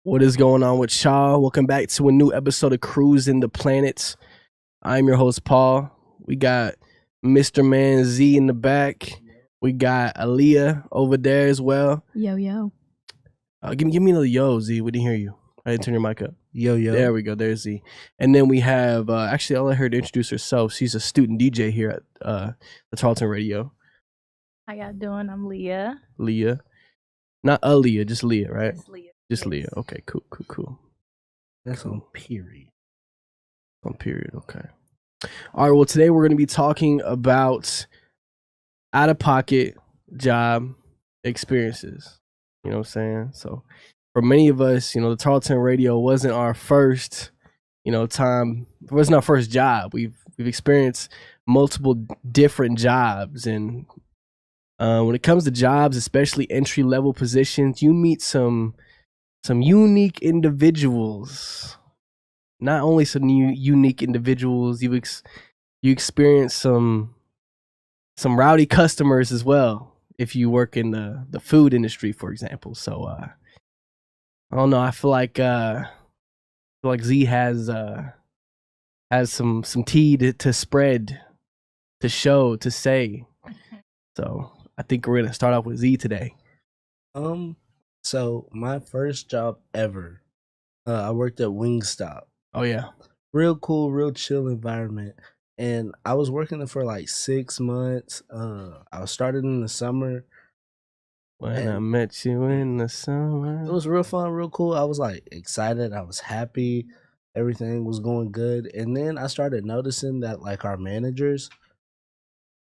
What is going on with y'all? Welcome back to a new episode of Cruisin the Planets. I'm your host, Paul. We got Mr. Man Z in the back. We got Aaliyah over there as well. Yo, yo. Give me another yo, Z. We didn't hear you. I didn't turn your mic up. Yo, yo. There we go. There's Z. And then we have, actually, I'll let her introduce herself. She's a student DJ here at the Tarleton Radio. How y'all doing? I'm Leah. Leah. Not Aaliyah, just Leah, right? It's Leah. Just Yes. Leah. Okay, cool. That's on period. On period, okay. All right, well, today we're going to be talking about out-of-pocket job experiences. You know what I'm saying? So for many of us, the Tarleton Radio wasn't our first, time. It wasn't our first job. We've experienced multiple different jobs. And when it comes to jobs, especially entry-level positions, you meet some unique individuals. Not only some unique individuals, you experience some rowdy customers as well if you work in the food industry, for example. So I don't know. I feel like Z has some tea to spread, to show, to say. So I think we're gonna start off with Z today. So my first job ever, I worked at Wingstop. Oh yeah. Real cool, real chill environment. And I was working there for like 6 months. I started in the summer. When I met you in the summer. It was real fun, real cool. I was like excited. I was happy. Everything was going good. And then I started noticing that like our managers,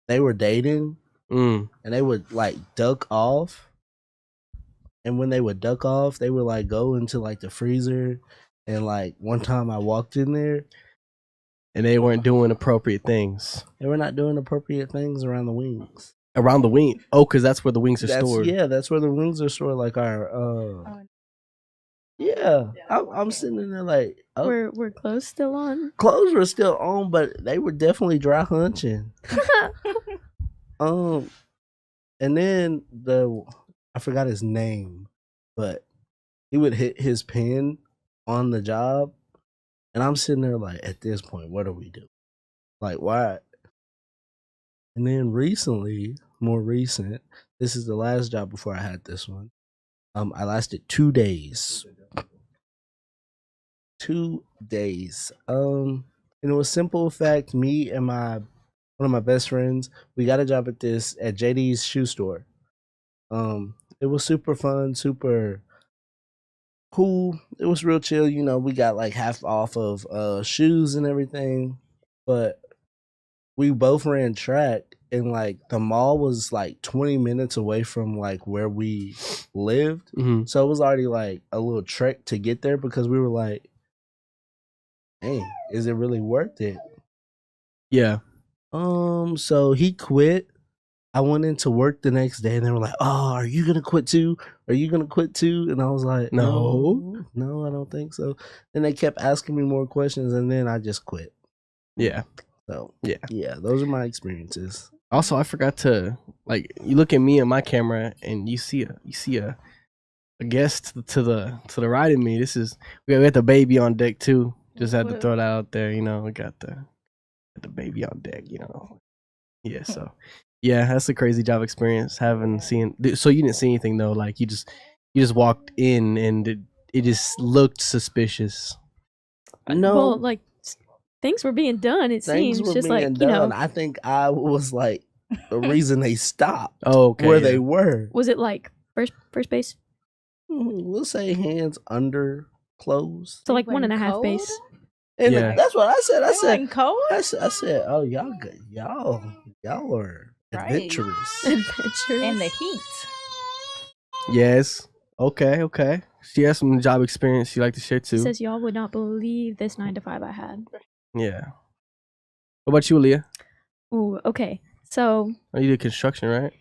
they were dating and they would like duck off. And when they would duck off, they would like go into like the freezer. And like one time I walked in there and they weren't doing appropriate things. They were not doing appropriate things around the wings. Around the wing? Oh, because that's where the wings are stored. Yeah, that's where the wings are stored. Like our, I'm sitting in there like, Were clothes still on? Clothes were still on, but they were definitely dry hunching. And then I forgot his name, but he would hit his pen on the job, and I'm sitting there like, at this point, what do we do? Like, why? And then more recent, this is the last job before I had this one. I lasted 2 days. 2 days. And it was simple fact, me and one of my best friends, we got a job at JD's shoe store. It was super fun, super cool. It was real chill. We got like half off of shoes and everything, but we both ran track, and like the mall was like 20 minutes away from like where we lived. Mm-hmm. So it was already like a little trek to get there, because we were like, hey, is it really worth it? Yeah. So he quit. I went into work the next day, and they were like, oh, are you gonna quit too? Are you gonna quit too? And I was like, no, I don't think so. And they kept asking me more questions, and then I just quit. Yeah. So yeah, those are my experiences. Also, I forgot to, like, you look at me and my camera, and you see a guest to the right of me. We got the baby on deck too. Just had to throw that out there. We got the baby on deck. Yeah. So yeah, that's a crazy job experience. So you didn't see anything though. Like you just walked in, and it just looked suspicious. No, Well, like things were being done. It seems just like done. I think I was like the reason they stopped. Oh, okay. Where they were. Was it like first base? We'll say hands under clothes. So like 1.5 base. And Yeah. that's what I said. I said, cold? I said, oh, y'all good. Y'all are adventurous. Adventurous. In the heat. Yes. Okay. She has some job experience she like to share too. Says y'all would not believe this 9 to 5 I had. Yeah. What about you, Aaliyah? Ooh, okay. So You did construction, right?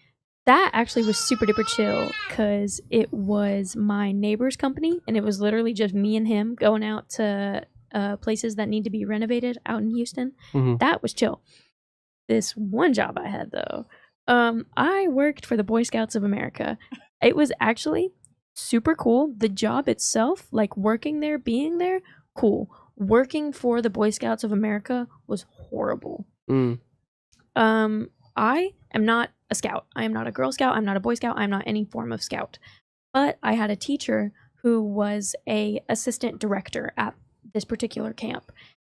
that actually was super duper chill because it was my neighbor's company, and it was literally just me and him going out to places that need to be renovated out in Houston. Mm-hmm. That was chill. This one job I had though, I worked for the Boy Scouts of America. It was actually super cool. The job itself, like working there, being there, cool. Working for the Boy Scouts of America was horrible. I am not a scout. I am not a Girl Scout. I'm not a Boy Scout. I'm not any form of scout. But I had a teacher who was a assistant director at this particular camp.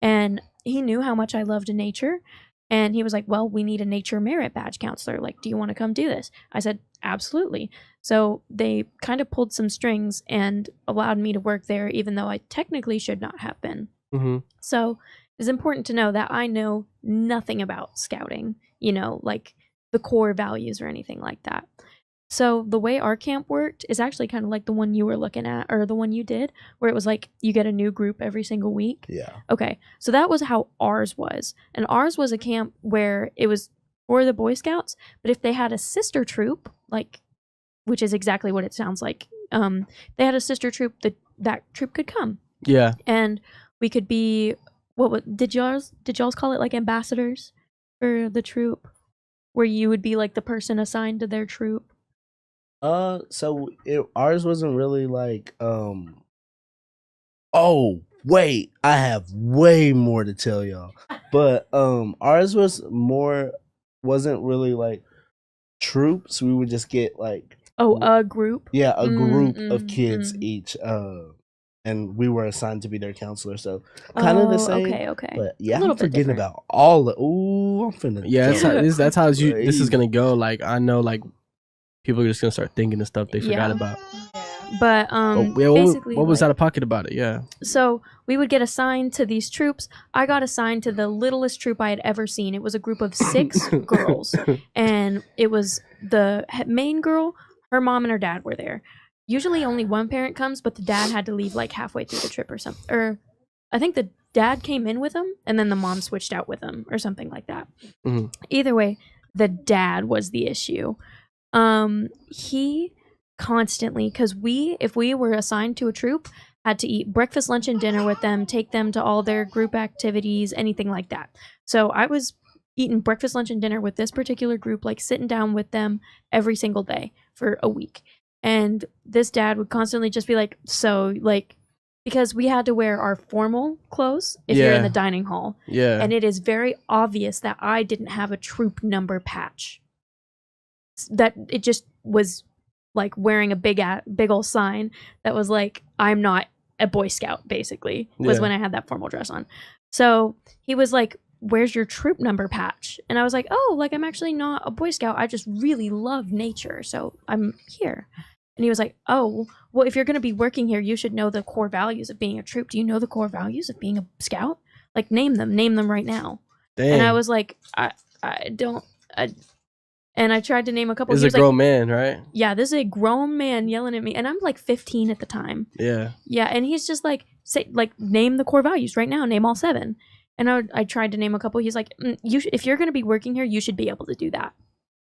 And he knew how much I loved nature. And he was like, well, we need a nature merit badge counselor. Like, do you want to come do this? I said, absolutely. So they kind of pulled some strings and allowed me to work there, even though I technically should not have been. So it's important to know that I know nothing about scouting, you know, like the core values or anything like that. So the way our camp worked is actually kind of like the one you were looking at, or the one you did, where it was like you get a new group every single week. Yeah. Okay. So that was how ours was. And ours was a camp where it was for the Boy Scouts, but if they had a sister troop, like, which is exactly what it sounds like, they had a sister troop, that troop could come. Yeah. And we could be, did y'all's call it like ambassadors for the troop, where you would be like the person assigned to their troop? So ours wasn't really like oh wait, I have way more to tell y'all. But ours wasn't really like troops. We would just get like a group. Yeah, a group of kids each. And we were assigned to be their counselor, so kind of the same. Okay. But yeah, I'm forgetting about all the. Ooh, I'm finna. Yeah, that's how this is gonna go. Like, I know, like, people are just gonna start thinking of stuff they forgot about. But basically, what was out of pocket about it? Yeah. So we would get assigned to these troops. I got assigned to the littlest troop I had ever seen. It was a group of 6 girls, and it was the main girl. Her mom and her dad were there. Usually only one parent comes, but the dad had to leave like halfway through the trip or something. Or I think the dad came in with him, and then the mom switched out with him or something like that. Either way, the dad was the issue. He constantly, because if we were assigned to a troop, had to eat breakfast, lunch, and dinner with them, take them to all their group activities, anything like that. So I was eating breakfast, lunch, and dinner with this particular group, like sitting down with them every single day for a week. And this dad would constantly just be like, so, like, because we had to wear our formal clothes if you're in the dining hall. Yeah. And it is very obvious that I didn't have a troop number patch. That it just was like wearing a big old sign that was like, I'm not a Boy Scout, basically, was when I had that formal dress on. So he was like, where's your troop number patch? And I was like, oh, like, I'm actually not a Boy Scout. I just really love nature, so I'm here. And he was like, oh, well, if you're going to be working here, you should know the core values of being a troop. Do you know the core values of being a scout? Like, name them right now. Dang. And I was like, I don't. And I tried to name a couple. This is a grown man, right? Yeah, this is a grown man yelling at me. And I'm like 15 at the time. Yeah. Yeah, and he's just like, name the core values right now. Name all 7. And I tried to name a couple. He's like, if you're going to be working here, you should be able to do that.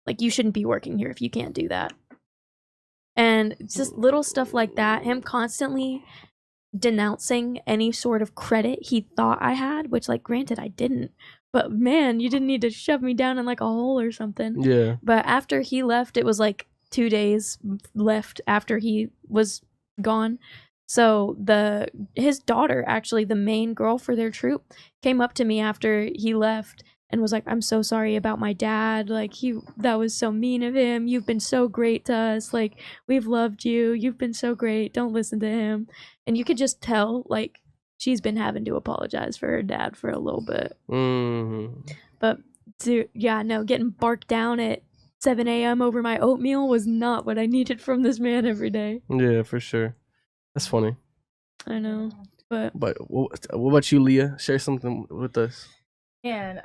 Like, you shouldn't be working here if you can't do that. And it's just little stuff like that. Him constantly denouncing any sort of credit he thought I had, which, like, granted, I didn't. But, man, you didn't need to shove me down in, like, a hole or something. Yeah. But after he left, it was, like, 2 days left after he was gone. So his daughter, actually, the main girl for their troop, came up to me after he left and was like, I'm so sorry about my dad. Like, that was so mean of him. You've been so great to us. Like, we've loved you. You've been so great. Don't listen to him. And you could just tell, like, she's been having to apologize for her dad for a little bit. But, getting barked down at 7 a.m. over my oatmeal was not what I needed from this man every day. Yeah, for sure. That's funny. I know. But what about you, Leah? Share something with us. And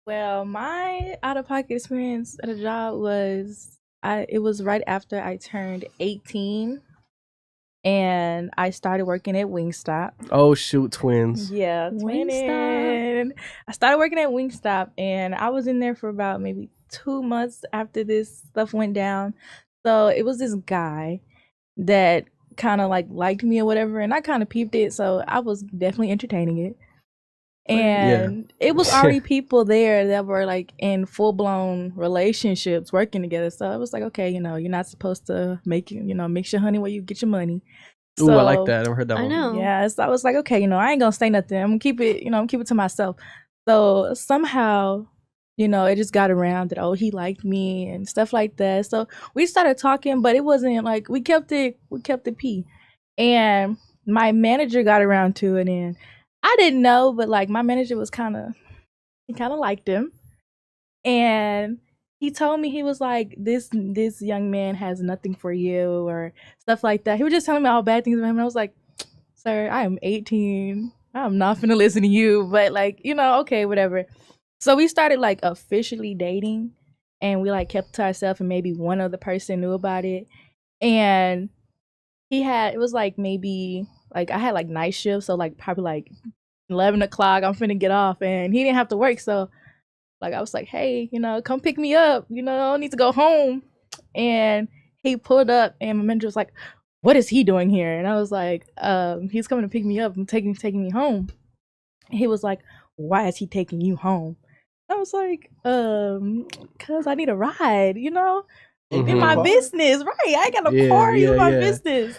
well, my out-of-pocket experience at a job was it was right after I turned 18, and I started working at Wingstop. Oh shoot, twins! Yeah, twinning. I started working at Wingstop, and I was in there for about maybe 2 months after this stuff went down. So it was this guy that kind of like liked me or whatever, and I kind of peeped it, so I was definitely entertaining it. And it was already people there that were like in full-blown relationships working together. So I was like, okay, you know, you're not supposed to mix your honey where you get your money. Ooh, So, I like that. I never heard that I one. know. yeah, so I was like, okay, you know, I ain't gonna say nothing. I'm gonna keep it to myself. So somehow, you know, it just got around that, oh, he liked me and stuff like that. So we started talking, but it wasn't like we kept it P. And my manager got around to it, and I didn't know, but like my manager was he kind of liked him. And he told me, he was like, this young man has nothing for you or stuff like that. He was just telling me all bad things about him. And I was like, sir, I am 18. I'm not finna listen to you. But like, you know, okay, whatever. So we started like officially dating, and we like kept to ourselves, and maybe one other person knew about it. And it was like maybe like I had like night shifts, so like probably like 11 o'clock, I'm finna get off, and he didn't have to work. So like I was like, hey, you know, come pick me up. You know, I need to go home. And he pulled up, and my manager was like, what is he doing here? And I was like, he's coming to pick me up and taking me home. And he was like, why is he taking you home? I was like, cause I need a ride, you know? Mm-hmm. In my business, right? I got a car, you my business.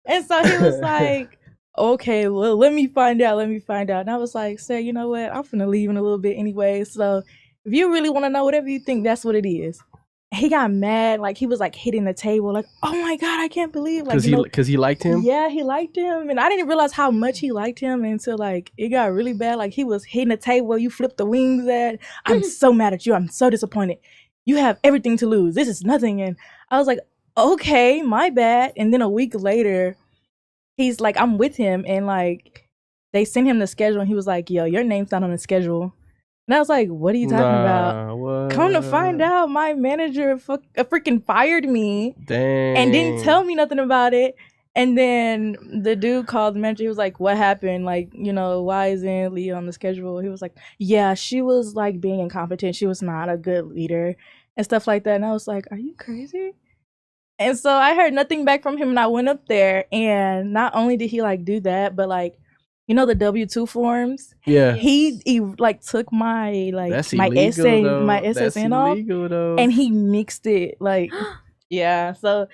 And so he was like, okay, well, let me find out. And I was like, sir, you know what? I'm finna leave in a little bit anyway. So if you really want to know, whatever you think, that's what it is. He got mad, like he was like hitting the table, like, oh my God, I can't believe, like, because he liked him. Yeah, he liked him, and I didn't realize how much he liked him until like it got really bad. Like he was hitting the table, you flip the wings at. I'm so mad at you. I'm so disappointed. You have everything to lose. This is nothing. And I was like, okay, my bad. And then a week later, he's like, I'm with him, and like they sent him the schedule, and he was like, yo, your name's not on the schedule. And I was like, what are you talking about? What? Come to find out, my manager freaking fired me. Dang. And didn't tell me nothing about it. And then the dude called the manager. He was like, what happened? Like, you know, why isn't Leah on the schedule? He was like, yeah, she was like being incompetent. She was not a good leader and stuff like that. And I was like, are you crazy? And so I heard nothing back from him, and I went up there, and not only did he like do that, but like, you know, the W-2 forms. Yeah. He like took my like That's my illegal, essay, though. my SSN off, and he mixed it like, yeah. So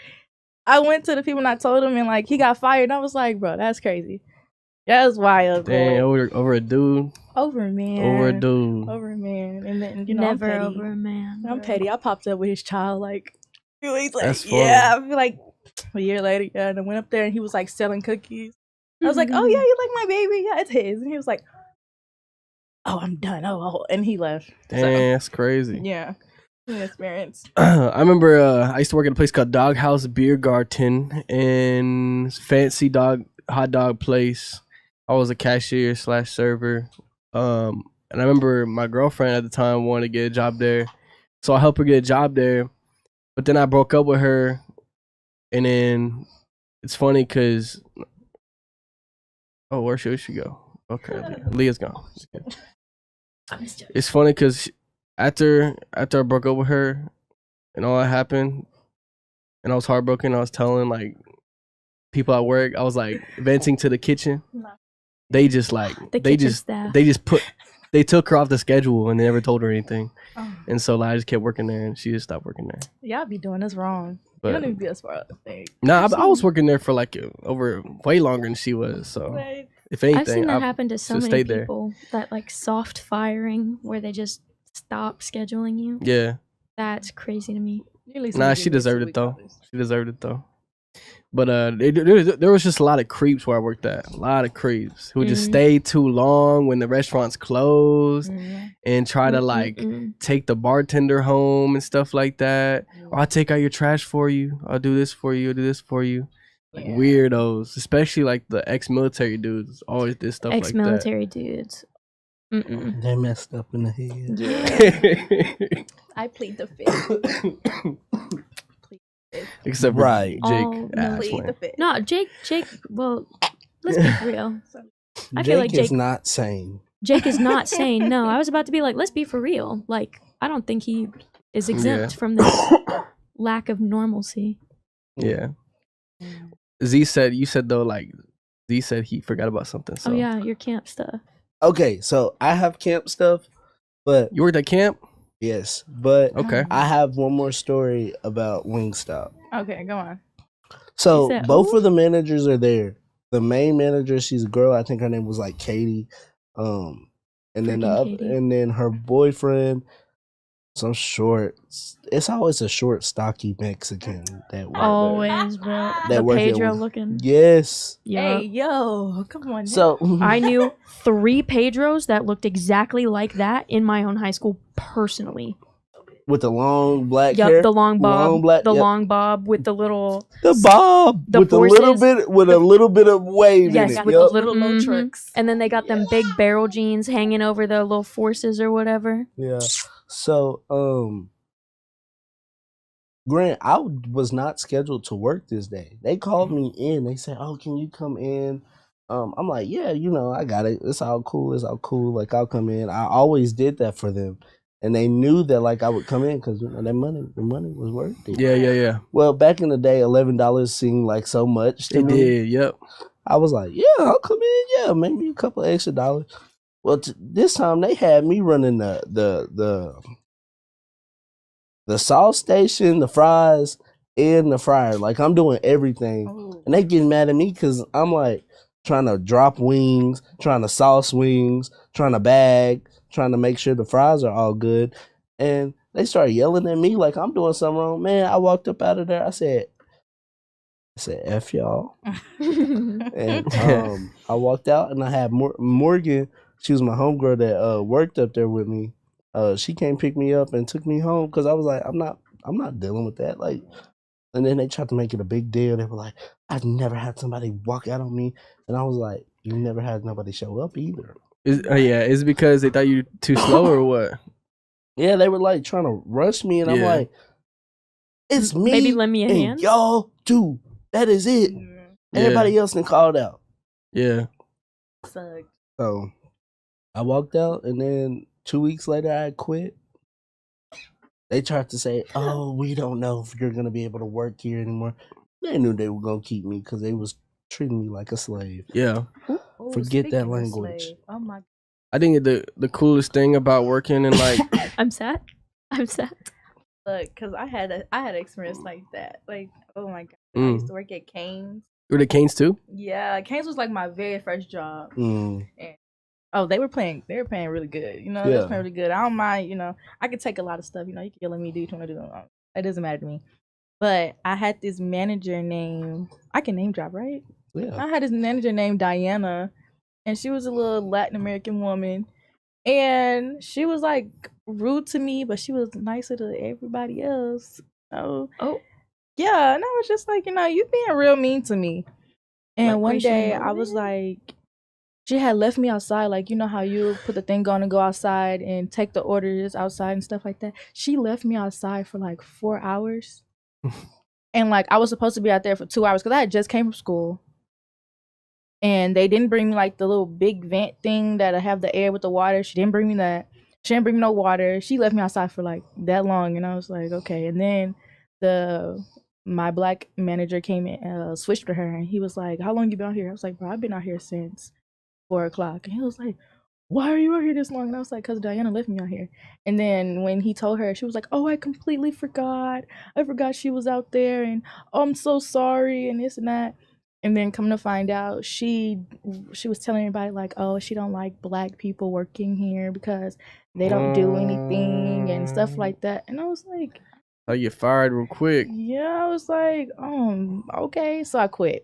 I went to the people and I told him, and like he got fired. And I was like, bro, that's crazy. That was wild. Dang, over a dude. Over a man. Over a dude. Over a man. And then, you know, Never I'm petty. over a man. I'm petty. I popped up with his child like 2 weeks later. That's funny. Yeah, I feel like a year later. Yeah, and I went up there, and he was like selling cookies. I was like, oh yeah, you like my baby? Yeah, it's his. And he was like, oh, I'm done. Oh, and he left. Dang, So, that's crazy. yeah, an experience. I remember I used to work at a place called Doghouse Beer Garden in fancy hot dog place. I was a cashier / server. And I remember my girlfriend at the time wanted to get a job there. So I helped her get a job there. But then I broke up with her. And then it's funny because, oh, where should she go? Okay, Leah's gone. It's funny because after I broke up with her and all that happened, and I was heartbroken, I was telling like people at work, I was like venting to the kitchen. They just like they took her off the schedule and they never told her anything. And so like, I just kept working there, and she just stopped working there. Y'all be doing this wrong. But, you don't need to be as far as thing. Nah, I was working there for like over way longer than she was. So Right. if anything, I've seen that happen to so should've many stayed people. That like soft firing where they just stop scheduling you. Yeah. That's crazy to me. Nah, she deserved it though. She deserved it though. But there was just a lot of creeps where I worked at. A lot of creeps who just stayed too long when the restaurants closed and try to like take the bartender home and stuff like that. Or I'll take out your trash for you. I'll do this for you. I'll do this for you. Like weirdos, especially like the ex-military dudes always did stuff like that. Ex-military dudes. They messed up in the head. Yeah. I plead the fifth. Except right, Jake. Plead the fifth. No, Jake. Well, let's be real. I Jake feel like is not sane. Jake is not sane. No, I was about to be like, let's be for real. Like, I don't think he is exempt from this lack of normalcy. Yeah. Z said, you said though, like, Z said he forgot about something. So. Oh yeah, your camp stuff. Okay, so I have camp stuff, but You worked at camp? yes, but Okay. I have one more story about Wingstop. Okay, go on. So said, both "Oh?" of the managers are there. The main manager, she's a girl. I think her name was like Katie. And then the Freaking other, Katie. and then her boyfriend, some short. It's always a short, stocky Mexican that work there. Always, bro. That The work here Pedro was- looking. Yes. Yeah. Hey, yo, come on. So I knew 3 Pedros that looked exactly like that in my own high school personally. with the long black Yup, hair, the long bob, long black, yep. long bob with the little the bob the with a little forces, bit with a little bit of wave yes, in it. with Yep. the little low mhm. tricks. And then they got them big barrel jeans hanging over the little forces or whatever. Yeah. So, Grant, I was not scheduled to work this day. They called me in. They said, "Oh, can you come in?" I'm like, "Yeah, I got it. It's all cool. It's all cool. Like, I'll come in." I always did that for them, and they knew that like I would come in because the money was worth it. Yeah. Well, back in the day, $11 seemed like so much to It me. did. Yep. I was like, "Yeah, I'll come in. Yeah, maybe a couple extra dollars." Well, this time they had me running the sauce station, the fries, and the fryer. Like I'm doing everything, and they getting mad at me because I'm like trying to drop wings, trying to sauce wings, trying to bag, trying to make sure the fries are all good, and they start yelling at me like I'm doing something wrong. Man, I walked up out of there. I said, "F y'all," and I walked out, and I had Morgan. She was my homegirl that worked up there with me. She came pick me up and took me home because I was like, I'm not dealing with that. Like, and then they tried to make it a big deal. They were like, I've never had somebody walk out on me, and I was like, you never had nobody show up either. Is it because they thought you were too slow or what? Yeah, they were like trying to rush me, and I'm Yeah. like, it's me. Maybe lend me a and hand. y'all too. That is it. Yeah. Everybody else been called out. Yeah. Sucked. So I walked out, and then 2 weeks later, I quit. They tried to say, "Oh, we don't know if you're gonna be able to work here anymore." They knew they were gonna keep me because they was treating me like a slave. Yeah. Ooh, Forget that speaking of language. slave, oh my. I think the coolest thing about working in like I'm sad. Look, because I had an experience like that. Like, oh my god, I used to work at Cane's. were the Canes too? Yeah, Cane's was like my very first job. Mm. Oh, they were paying really good. They Yeah. was paying really good. I don't mind. I could take a lot of stuff. You can yell at me, do what you want to do. It doesn't matter to me. But I had this manager named, I can name drop, right? Yeah. I had this manager named Diana, and she was a little Latin American woman, and she was like rude to me, but she was nicer to everybody else. Oh, yeah, and I was just like, you being real mean to me. And Like, one racially day I was like, she had left me outside, like, you know how you put the thing on and go outside and take the orders outside and stuff like that. She left me outside for like 4 hours. And like I was supposed to be out there for 2 hours because I had just came from school. And they didn't bring me like the little big vent thing that I have the air with the water. She didn't bring me that. She didn't bring me no water. She left me outside for like that long, and I was like, okay. And then my black manager came in, switched to her, and he was like, "How long you been out here?" I was like, "Bro, I've been out here since 4:00." And he was like, "Why are you out here this long?" And I was like, "Cause Diana left me out here." And then when he told her, she was like, "Oh, I completely forgot. I forgot she was out there, and oh, I'm so sorry, and this and that." And then come to find out, she was telling everybody like, "Oh, she don't like black people working here because they don't do anything and stuff like that." And I was like, I get fired real quick. yeah, I was like, okay. So I quit.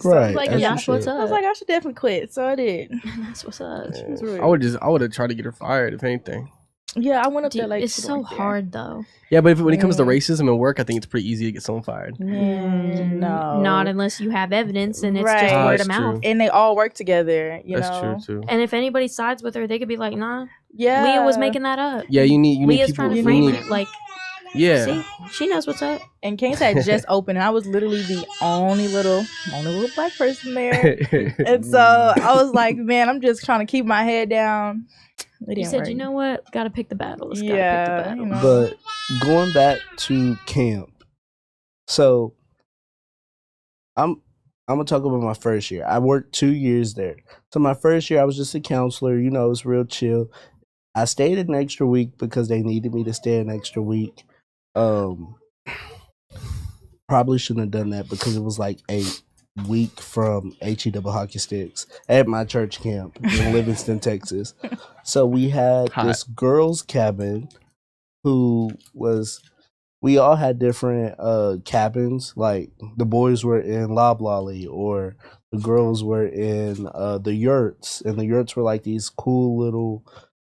So Right. I was like, And yeah, that's what's I was up. like, I should definitely quit. So I did. That's what's up. She was rude. I would have tried to get her fired if anything. Yeah, I went up there Dude, like it's so hard though. Yeah, but when it comes to Yeah. racism and work, I think it's pretty easy to get someone fired. No, Not unless you have evidence and it's Right. just word That's of mouth. true. and they all work together. You That's know, true too. And if anybody sides with her, they could be like, "Nah, yeah, Leah was making that up." Yeah, you need Leah's people. trying to You frame need, it. Like, yeah. see, she knows what's up. And Kane's had just opened, and I was literally the only little black person there. And so I was like, man, I'm just trying to keep my head down. It You didn't said, work. "You know what? Got to pick the battles. Yeah, Got to pick the you battle." know. But going back to camp, so I'm I'm gonna talk about my first year. I worked 2 years there. So my first year, I was just a counselor. You know, it was real chill. I stayed an extra week because they needed me to stay an extra week. Um, Probably shouldn't have done that because it was like a week from HE double hockey sticks at my church camp in Livingston, Texas. So we had Hot. this girls' cabin who was we all had different cabins. Like the boys were in Loblolly or the girls were in the yurts, and the yurts were like these cool little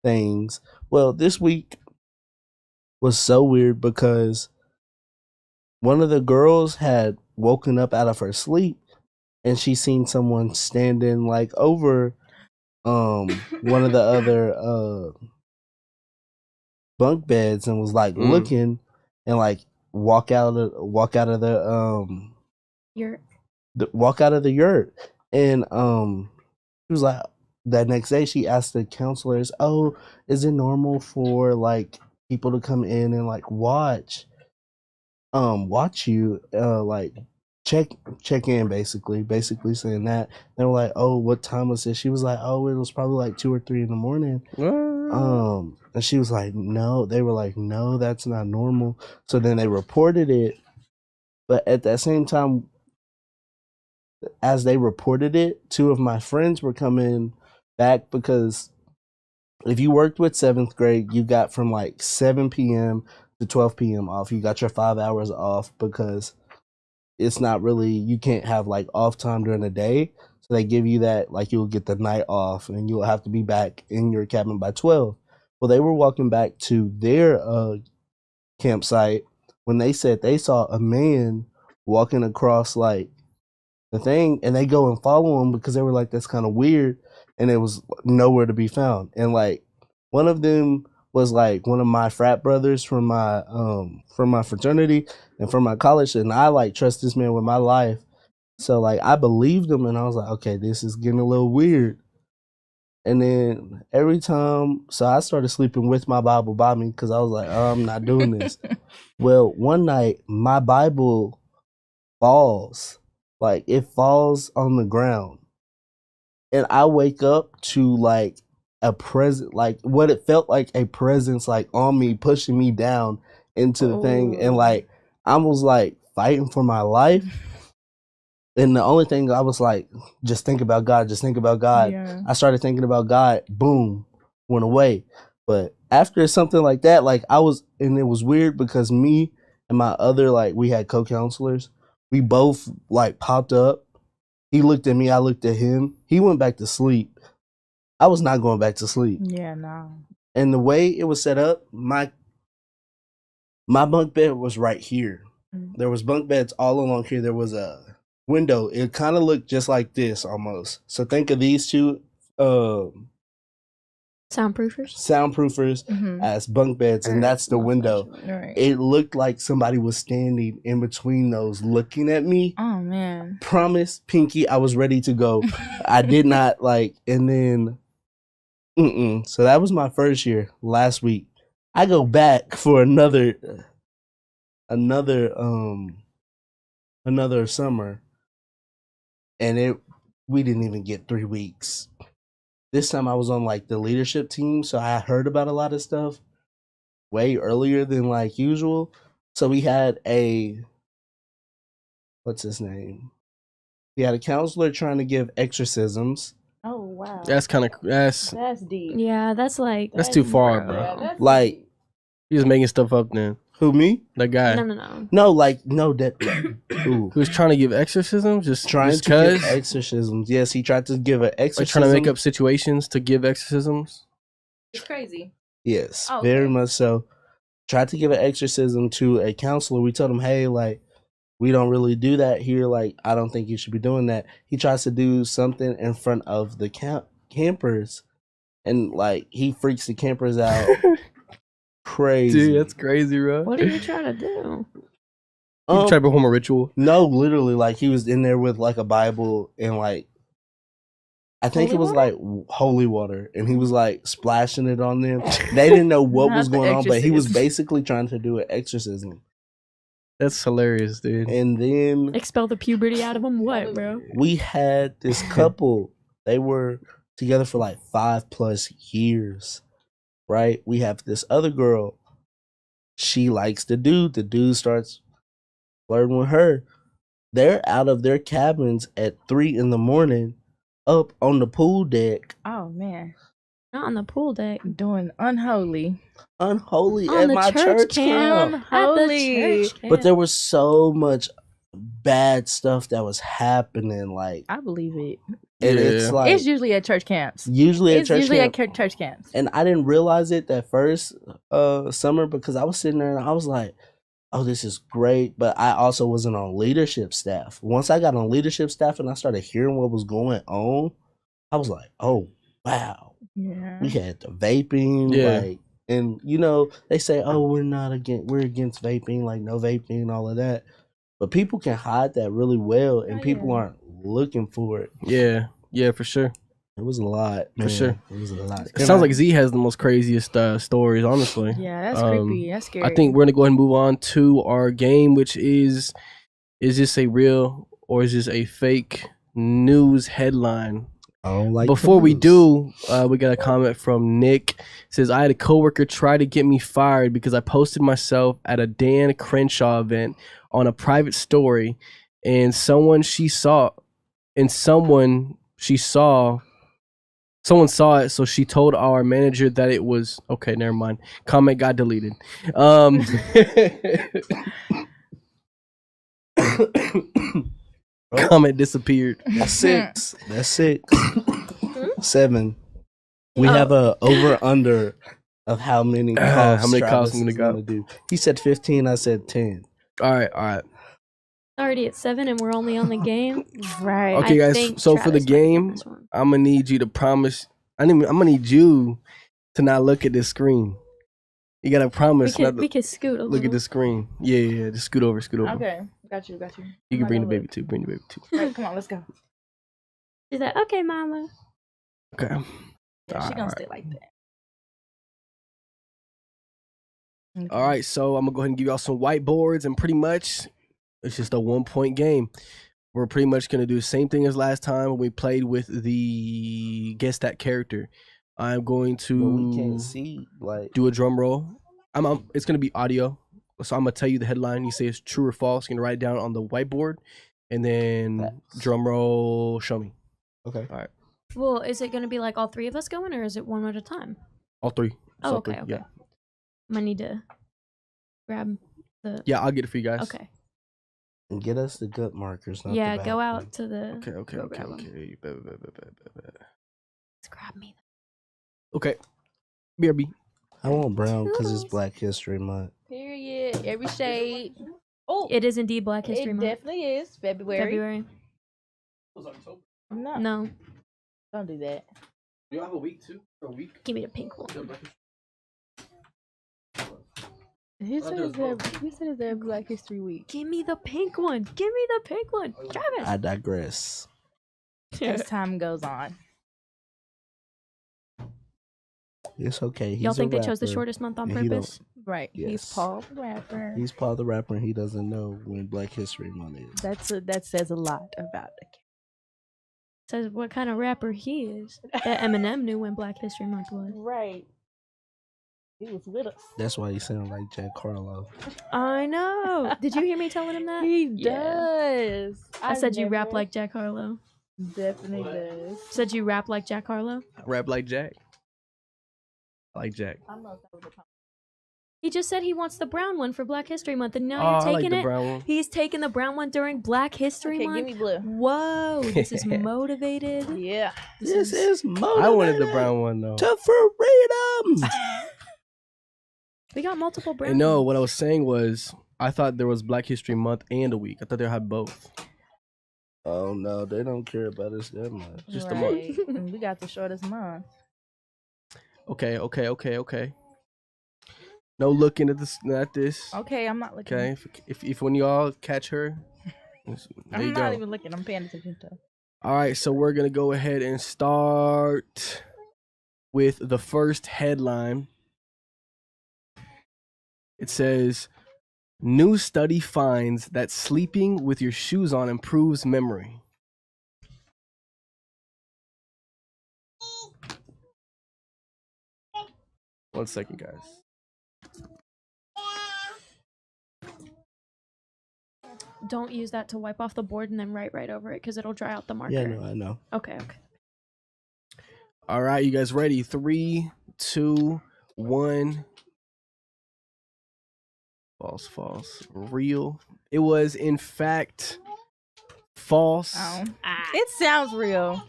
things. Well, this week was so weird because one of the girls had woken up out of her sleep and she seen someone standing like over one of the other bunk beds and was like looking and like walk out of You're walk out of the yurt. And she was like, that next day she asked the counselors, oh, is it normal for like people to come in and like watch you like check in, basically saying that. They were like, oh, what time was it? She was like, oh, it was probably like 2 or 3 in the morning. And she was like, no. They were like, no, that's not normal. So then they reported it. But at that same time, as they reported it, 2 of my friends were coming back because if you worked with 7th grade, you got from like 7 p.m. to 12 p.m. off. You got your 5 hours off because it's not really, you can't have like off time during the day. So they give you that, like you'll get the night off and you'll have to be back in your cabin by 12. Well, they were walking back to their campsite when they said they saw a man walking across like the thing, and they go and follow him because they were like, that's kind of weird, and it was nowhere to be found. And like one of them was like one of my frat brothers from my fraternity and from my college, and I like trust this man with my life. So like I believed him, and I was like, okay, this is getting a little weird. And then every time, so I started sleeping with my Bible by me because I was like, oh, I'm not doing this. Well, one night my Bible falls. Like it falls on the ground. And I wake up to like a present, like what it felt like a presence like on me, pushing me down into the thing. And like I was like fighting for my life. And the only thing I was like, just think about God, just think about God. Yeah. I started thinking about God, boom, went away. But after something like that, like I was, and it was weird because me and my other, like we had co-counselors, we both like popped up. He looked at me, I looked at him. He went back to sleep. I was not going back to sleep. Yeah, no. And the way it was set up, my bunk bed was right here. There was bunk beds all along here. There was a window. It kind of looked just like this almost. So think of these two soundproofers as bunk beds, and that's the window. Right. It looked like somebody was standing in between those looking at me. Oh man. Promise, Pinky, I was ready to go. I did not like, and then so that was my first year. Last week I go back for another summer, and we didn't even get 3 weeks. This time I was on like the leadership team, so I heard about a lot of stuff way earlier than like usual. So we had what's his name? We had a counselor trying to give exorcisms. Oh wow. That's deep. Yeah, that's like that's too far, bro. Yeah, that's Like deep. He was making stuff up then. who, me? That guy. no. No, that Who was trying to give exorcisms? trying to give exorcisms. Yes, he tried to give an exorcism. Like trying to make up situations to give exorcisms. It's crazy. Yes, Oh, very okay. much so. Tried to give an exorcism to a counselor. We told him, hey, like, we don't really do that here. Like, I don't think you should be doing that. He tries to do something in front of the campers, and like he freaks the campers out. Crazy. Dude, that's crazy, bro. What are you trying to do? You try to perform a ritual? No, literally, like he was in there with like a Bible and like I think Holy it was water? like holy water, and he was like splashing it on them. They didn't know what Not was the going on, but he was exorcist. basically trying to do an exorcism. That's hilarious, dude. And then Expel the puberty out of them. What, bro? we had this couple. They were together for like 5+ years, right? We have this other girl. She likes the dude. The dude starts flirting with her. They're out of their cabins at 3 a.m, up on the pool deck, Oh man, Not on the pool deck. doing unholy. unholy On at the my church camp. At the Unholy. church But camp. there was so much bad stuff that was happening. Like, I believe it. and it's Yeah. like It's usually at church camps. usually at It's church usually camp. at church camps. And I didn't realize it that first summer because I was sitting there and I was like, oh, this is great. But I also wasn't on leadership staff. Once I got on leadership staff and I started hearing what was going on, I was like, oh, wow. Yeah. We had the vaping. Yeah. Like, and, they say, oh, we're against vaping, like no vaping, all of that. But people can hide that really well and Oh, people yeah. aren't looking for it. Yeah, for sure. It was a lot, man. sure. It was a lot. It sounds like Z has the most craziest stories, honestly. Yeah, that's creepy. That's scary. I think we're gonna go ahead and move on to our game, which is this a real or is this a fake news headline? I don't like Before we news. do, we got a comment from Nick. It says, I had a coworker try to get me fired because I posted myself at a Dan Crenshaw event on a private story, and someone saw it, so she told our manager that it was okay. Never mind. Comment got deleted. Comment disappeared. That's 6. That's 6. 7. We have a over under of how many calls. How many Travis calls I'm gonna is go? do. He said 15. I said 10. All right. Already at 7 and we're only on the game. right. Okay, I guys. think So for the Travis might win game, this one. I'm gonna need you to promise. I'm gonna need you to not look at this screen. You gotta promise not We to could scoot a look little. at the screen. Yeah. Just scoot over. Okay. Got you. You I'm can not bring the gonna baby too. Bring the baby too. look. Right, come on, let's go. She's like, okay, mama. Okay. Yeah, she Alright, gonna alright. stay like that. Okay. All right. So I'm gonna go ahead and give y'all some whiteboards, and pretty much it's just a 1-point game. We're pretty much gonna do the same thing as last time when we played with the guess that character. I'm going But we to can't see. Like, do a drum roll. It's gonna be audio, so I'm gonna tell you the headline. You say it's true or false. You're gonna write it down on the whiteboard, and then Facts. drum roll. Show me okay. Well, is it going to be like all three of us going or is it one at a time? all three. It's Oh, all okay, three, okay. Yeah. I might need to grab the. Yeah, I'll get it for you guys. Okay. And get us the gut markers. Not Yeah, the go back out one. to the. Okay. Go grab 'em. Let's grab me. Okay. BRB. I want brown because it's Black History Month. Period. Every shade. Oh, It is indeed Black History it Month. definitely is February. No, No, don't do that. You have a week too. A week. give me the pink one. He said it's their Black History Week. Give me the pink one. Give me the pink one. Travis. I digress. As time goes on. It's okay. Y'all He's think a they chose the rapper, shortest month on and he don't- purpose? Right. He's Yes. Paul the rapper. He's Paul the rapper, and he doesn't know when Black History Month is. That says a lot about the Says what kind of rapper he is. That Eminem knew when Black History Month was. Right. He was with us. That's why he sounds like Jack Harlow. I know. Did you hear me telling him that? He Yeah. does. I said you rap like Jack Harlow. Definitely does. Said you rap like Jack Harlow. Rap like Jack. I like Jack. I don't know if that was a compliment. He just said he wants the brown one for Black History Month, and now Oh, I you're like taking the it. brown one. He's taking the brown one during Black History Okay, Month. give me blue. Whoa, this is motivated. Yeah. This is I wanted the motivated brown one though. to freedom. We got multiple brown. And no, ones. what I was saying was I thought there was Black History Month and a week. I thought they had both. Oh no, they don't care about us that much. Just a month. Right. And we got the shortest month. Okay. No looking at this. Okay, I'm not looking. Okay. If when y'all catch her, there I'm you not go. even looking. I'm paying attention to. All right, so we're gonna go ahead and start with the first headline. It says, New study finds that sleeping with your shoes on improves memory. One second, guys. Don't use that to wipe off the board and then write right over it because it'll dry out the marker. Yeah, no, I know. Okay. All right, you guys ready? 3, 2, 1. False. Real. It was, in fact, false. Oh. It sounds real.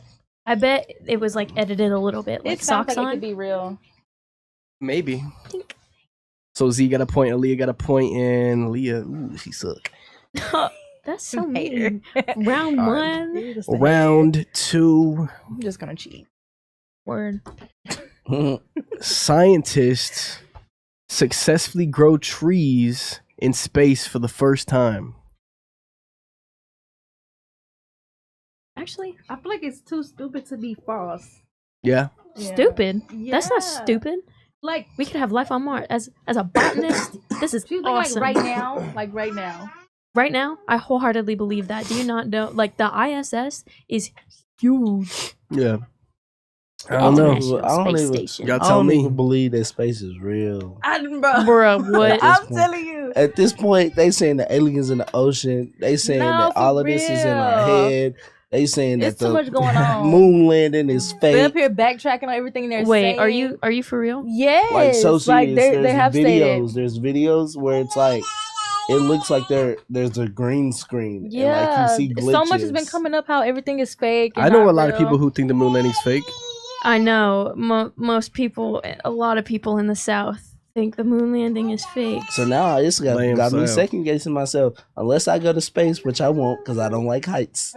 I bet it was like edited a little bit, like It sounds socks like it on. could be real. Maybe. So Z got a point, Aaliyah got a point, and Leah, ooh, she suck. That's so Hater. mean. Round All right. 1. You're just a hater. Round 2. I'm just gonna cheat. Word. Scientists successfully grow trees in space for the first time. Actually, I feel like it's too stupid to be false. Yeah. Yeah. stupid. That's not Yeah. stupid. Like, We could have life on Mars. As a botanist, this is do you think awesome. like right now? Like right now. Right now, I wholeheartedly believe that. Do you not know? Like the ISS is huge. Yeah. I don't know. International I don't Space even- Station. Y'all I tell don't me. even believe that space is real. Bruh, what? At this I'm point. telling you. At this point, they saying the aliens in the ocean. They saying No, that for all of this is in our real. head. They saying There's that too the much going on. moon landing is They fake. up here backtracking on everything they're Wait, saying. are you for real? Yes. Like so like serious. they There's have videos. stated. There's videos where it's like it looks like there's a green screen. Yeah. And like you see glitches. So much has been coming up how everything is fake. And I know not a lot of real. people who think the moon landing's fake. I know most people, a lot of people in the South think the moon landing is fake. So now it's got Lame me sound. second guessing myself. Unless I go to space, which I won't because I don't like heights.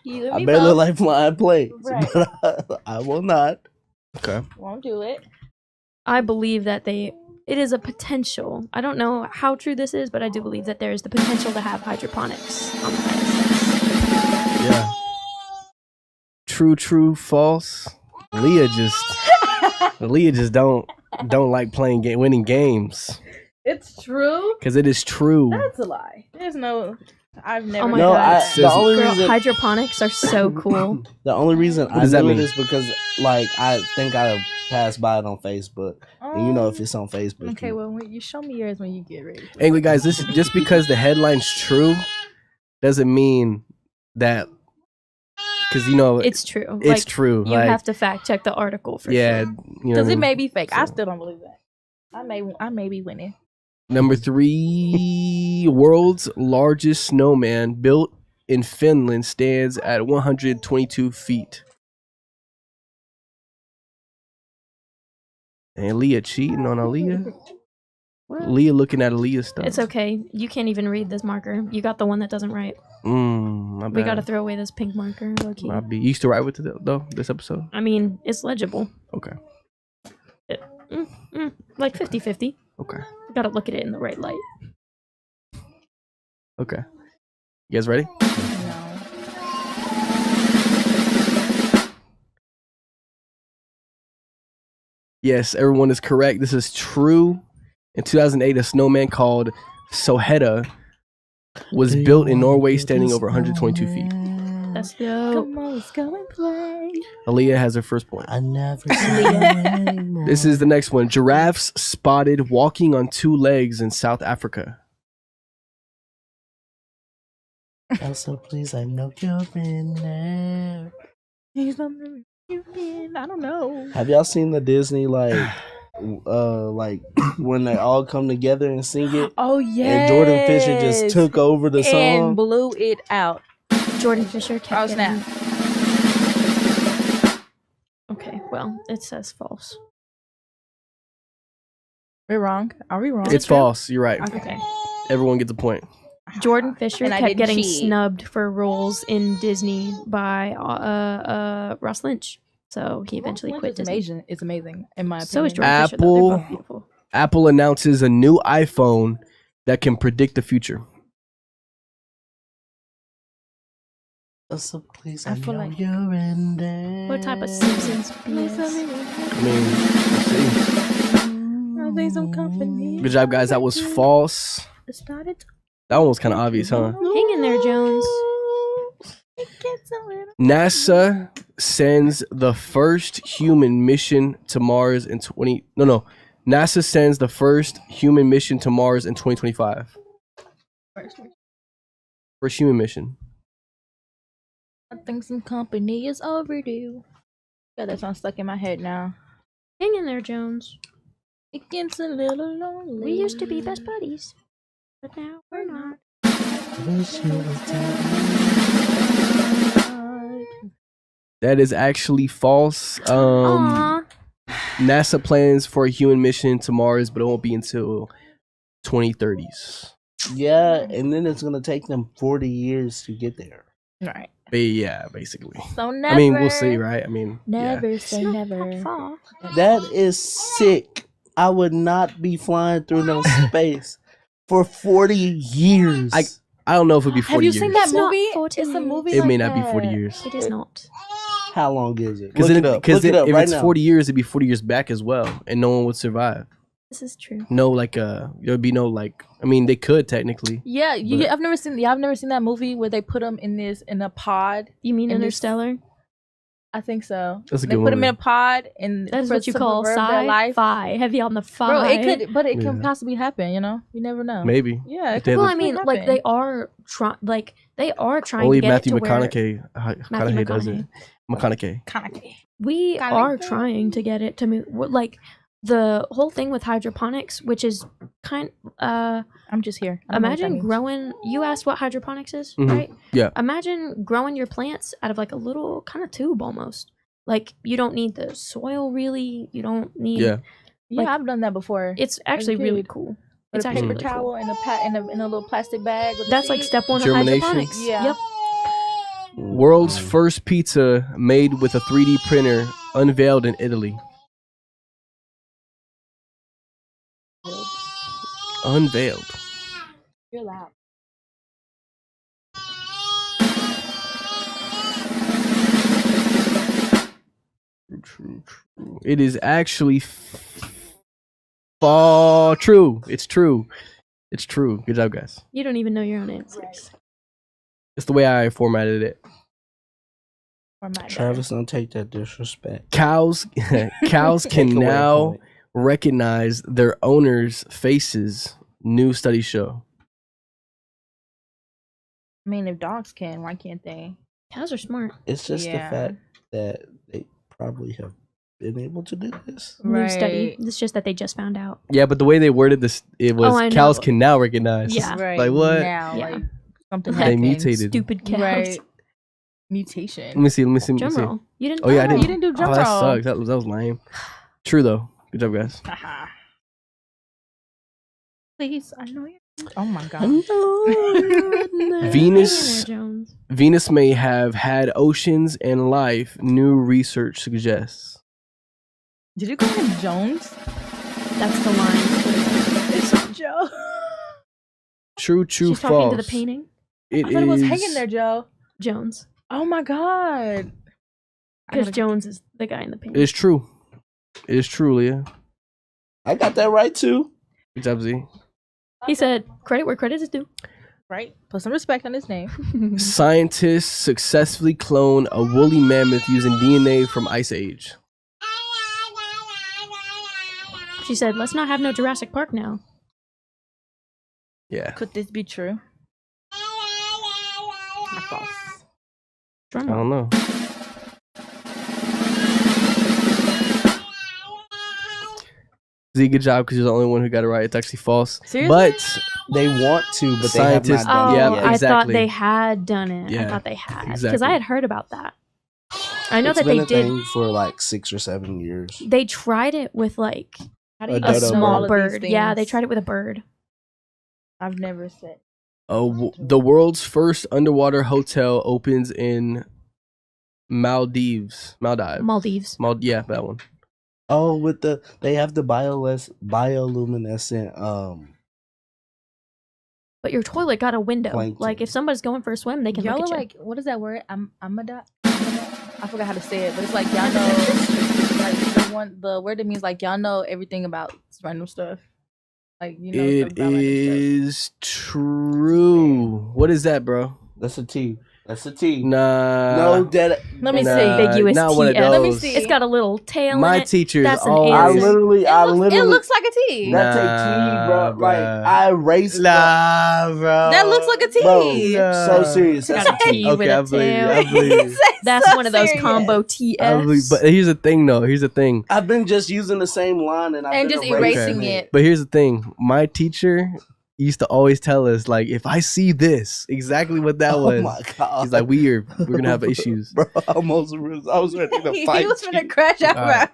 You and I me barely both. like flying planes, Right. but I will not. Okay. Won't do it. I believe that it is a potential. I don't know how true this is, but I do believe that there is the potential to have hydroponics on the ISS. Yeah. True, false. Leah just don't like winning games. It's true. Because it is true. That's a lie. There's no. I've never. Oh my No, god. the only Girl, reason hydroponics are so cool. the only reason I does that knew it mean? is because like I think I passed by it on Facebook, and you know if it's on Facebook. Okay, you- well, when you show me yours when you get ready. Anyway, guys, this just because the headline's true doesn't mean that. Because It's true. it's Like, true. You like, have to fact check the article for yeah, sure. you know. Because what I it mean? may be fake. I So- still don't believe that. I may be winning. Number 3, world's largest snowman built in Finland stands at 122 feet. And Leah cheating on Aaliyah. Leah looking at Aaliyah's stuff. It's okay. You can't even read this marker. You got the one that doesn't write. My bad. We gotta throw away this pink marker, low key. My bad. You used to write with it though, this episode? I mean, it's legible. Okay. Like 50-50. Okay. You gotta look at it in the right light. Okay. You guys ready? No. Yes, everyone is correct. This is true. In 2008, a snowman called Soheda was built in Norway, standing over 122 feet. That's dope. Come on, let's go and play. Aaliyah has her first point. I never see This is the next one. Giraffes spotted walking on 2 legs in South Africa. Also, please, I know you're in there. He's on the reunion. I don't know. Have y'all seen the Disney like when they all come together and sing it? Oh yeah. And Jordan Fisher just took over the and song. blew it out. Jordan Fisher kept Oh snap. getting... Okay, well, it says false. We're wrong. Are we wrong? It's false. You're right. Okay. Everyone gets a point. Jordan Fisher And I kept didn't getting cheat. snubbed for roles in Disney by Ross Lynch. So he eventually quit It's Disney. amazing. It's amazing in my opinion. So is Jordan Fisher, though. They're both Apple. beautiful. Apple announces a new iPhone that can predict the future. Also, please, I I feel know like- you're in there. What type of Simpsons BS? I mean, let's see. I'll be some company. Good job, guys. That was false. started. That one was kind of obvious, huh? Hang in there, Jones. NASA sends the first human mission to Mars in NASA sends the first human mission to Mars in 2025. First human mission. I think some company is overdue. Yeah, that song stuck in my head now. Hang in there, Jones. It gets a little lonely. We used to be best buddies, but now we're not. That is actually false. Aww. NASA plans for a human mission to Mars, but it won't be until 2030s. Yeah, and then it's gonna take them 40 years to get there. Right. But yeah, basically. So never. I mean, we'll see, right? I mean, Never say It's not never. that far. That is sick. I would not be flying through no space for 40 years. I don't know if it'd be 40 Have you years. seen that It's not movie? 40 It's a movie. It like may not be that. 40 years. It is not. How long is it? Because Look it up. Look it up if right it's now. 40 years, it'd be 40 years back as well, and no one would survive. This is true. No, there'd be no I mean, they could technically. Yeah, But- I've never seen. Yeah, I've never seen that movie where they put them in a pod. You mean And this- Interstellar? I think so. That's a They good put them in a movie. pod, and That is for what you to call preserve their life. sci-fi. Heavy on the fi. Bro, it could, but it can Yeah. possibly happen. You know, you never know. Maybe. Yeah. If It they could have Well, a- I mean, happen. like they are trying Only to get Matthew it to where McConaughey does it. McConaughey. McConaughey. we Kinda are like that. trying to get it to move. Like the whole thing with hydroponics, which is I'm just here. I don't know what that imagine means. growing. You asked what hydroponics is, Mhm. right? Yeah. Imagine growing your plants out of like a little kind of tube almost. Like you don't need the soil really. You don't need. Yeah. Yeah, like- I've done that before. It's actually really kid. cool. With It's a actually paper really cool. towel and in a little plastic bag. With That's the like seed. step one of Germination? hydroponics. Yeah. Yep. World's first pizza made with a 3D printer unveiled in Italy. Unveiled. You're loud. True. It is actually true. It's true. It's true. Good job, guys. You don't even know your own answers. It's the way I formatted it. Or my Travis, don't take that disrespect. Cows can Take away a now point. recognize their owners' faces. New studies show. I mean, if dogs can, why can't they? Cows are smart. It's just Yeah. the fact that they probably have been able to do this. New study. It's just that they just found out. Yeah, but the way they worded this, it was I cows know. can now recognize. Yeah. Right. Like what? Now, Yeah. like something They happened. mutated. Stupid cows. Right. Mutation. Let me see. Drum roll. You didn't. Oh yeah, I Oh, didn't. you didn't do drum oh, that roll. sucks. That was lame. True though. Good job, guys. Haha. Please, I know you. Oh my god. Venus- Hang in there, Jones. Venus may have had oceans and life. New research suggests. Did you call him Jones? That's the line. It's Joe. True, She's false. talking to the painting. It I thought it was is- hanging there, Joe. Jones. Oh my god. I Because gotta- Jones is the guy in the painting. It's true. It is true, Leah. I got that right too. Good job, Z. He said, credit where credit is due. Right? Put some respect on his name. Scientists successfully clone a woolly mammoth using DNA from Ice Age. She said, let's not have no Jurassic Park now. Yeah. Could this be true? False. I Drum roll. don't know. Z, good job because you're the only one who got it right. It's actually false. Seriously? But They want to, but they have Scientists- not done Oh, Yeah, it yet. I exactly. thought they had done it. I Yeah, thought they had. Because exactly. I had heard about that. I know It's that been they a did. thing for like 6 or 7 years. They tried it with like How do you A a dodo small bird. bird. Yeah, they tried it with a bird. I've never said. the world's first underwater hotel opens in Maldives. Maldives. Yeah, that one. Oh, they have the bioluminescent But your toilet got a window. Plankton. Like if somebody's going for a swim, they can Y'all look are at you. like, what is that word? Amada? I forgot how to say it, but it's like y'all know, like the word that means like y'all know everything about random stuff. Like you know, It something about like a shirt. is true. What is that, bro? That's a T. That's a T. Nah. No, that. Let me It's see. ambiguous Not one of TF. Let me those. see. It's got a little tail My in it. teachers That's an always. I answer. literally. It looks like a T. Nah. That's a T, bro. Like bruh. I erased. Nah, bro. That looks like a T. Bro, Nah. so serious. It's That's got a a T T. with Okay, a I believe you. tail. I believe you. That's So one of those serious. combo I believe, TFs. but here's the thing, though. Here's the thing. I've been just using the same line and I've And been just erasing Okay. it. But here's the thing. My teacher used to always tell us, like, if I see this, exactly what that Oh was. my god. He's like, we're gonna have issues. Bro, I was ready to fight He was you. gonna crash out. Alright.